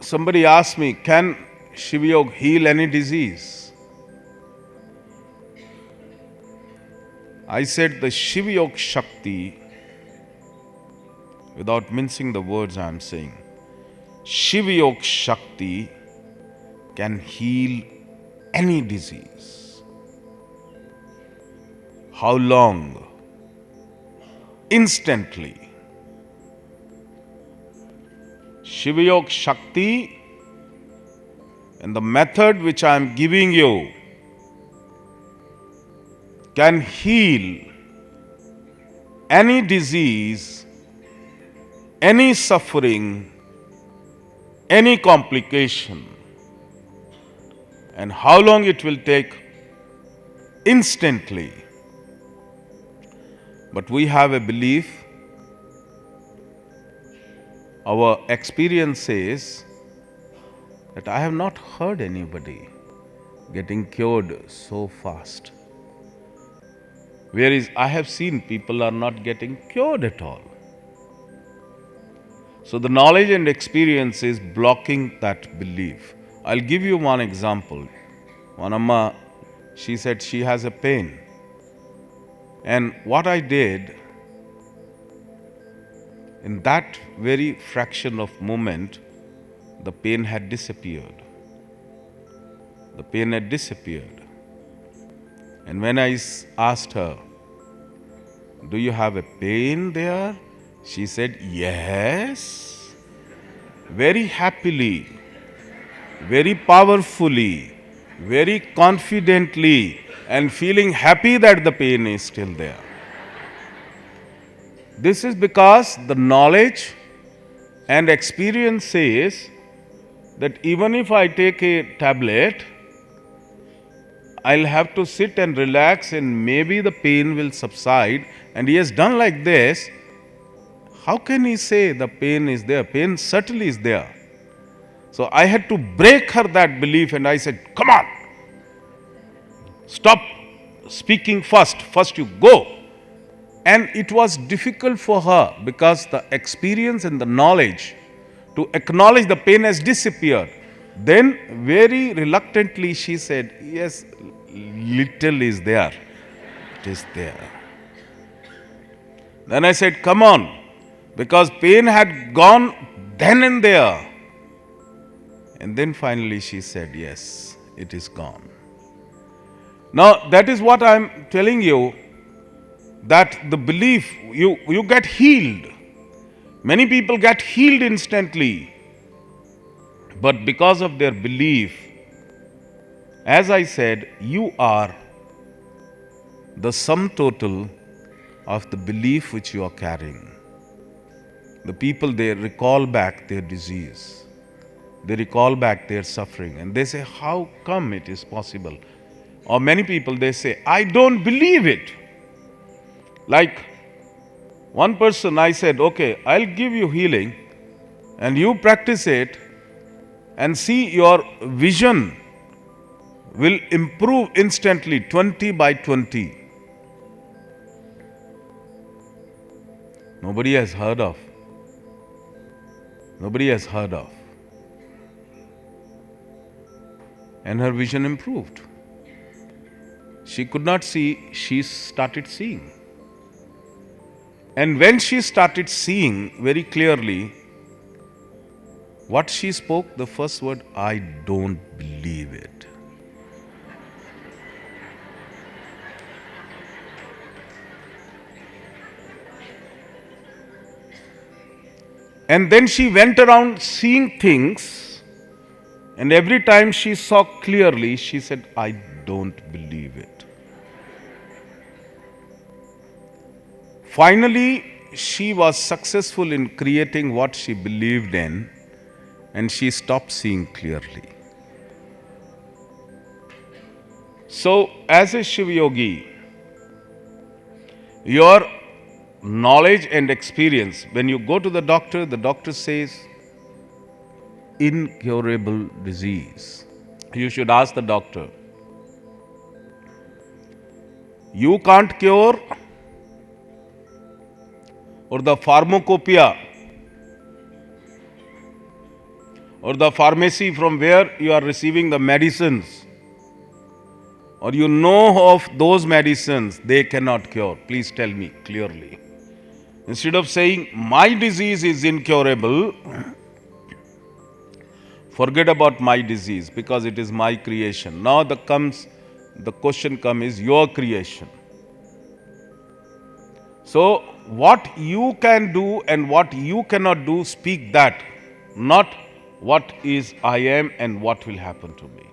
Somebody asked me, can Shiva Yoga heal any disease? I said the Shiva Yoga Shakti, without mincing the words I am saying, Shiva Yoga Shakti can heal any disease. How long? Instantly. Shiva Yoga Shakti and the method which I am giving you can heal any disease, any suffering, any complication. And how long it will take? Instantly. But we have a belief, our experience says that I have not heard anybody getting cured so fast. Whereas I have seen people are not getting cured at all. So the knowledge and experience is blocking that belief. I'll give you one example. One Amma, she said she has a pain. And what I did, in that very fraction of moment, the pain had disappeared. The pain had disappeared. And when I asked her, do you have a pain there? She said, yes. Very happily, very powerfully, very confidently, and feeling happy that the pain is still there. This is because the knowledge and experience says that even if I take a tablet, I'll have to sit and relax and maybe the pain will subside. And he has done like this. How can he say the pain is there? Pain certainly is there. So I had to break her that belief and I said, come on, stop speaking first. First you go. And it was difficult for her because the experience and the knowledge to acknowledge the pain has disappeared. Then very reluctantly she said, yes, little is there. It is there. Then I said, come on, because pain had gone then and there. And then finally she said, yes, it is gone. Now that is what I am telling you, that the belief, you get healed. Many people get healed instantly. But because of their belief, as I said, you are the sum total of the belief which you are carrying. The people, they recall back their disease. They recall back their suffering. And they say, how come it is possible? Or many people, they say, I don't believe it. Like one person, I said, okay, I'll give you healing and you practice it and see your vision will improve instantly, 20 by 20. Nobody has heard of. Nobody has heard of. And her vision improved. She could not see, she started seeing. And when she started seeing very clearly, what she spoke, the first word, I don't believe it. And then she went around seeing things, and every time she saw clearly, she said, I don't believe it. Finally, she was successful in creating what she believed in, and she stopped seeing clearly. So, as a Shiva Yogi, your knowledge and experience, when you go to the doctor says, incurable disease. You should ask the doctor, you can't cure, or the pharmacopoeia or the pharmacy from where you are receiving the medicines, or you know of those medicines, they cannot cure. Please tell me clearly. Instead of saying, my disease is incurable, forget about my disease because it is my creation. Now the question comes is your creation. So what you can do and what you cannot do, speak that, not what is I am and what will happen to me.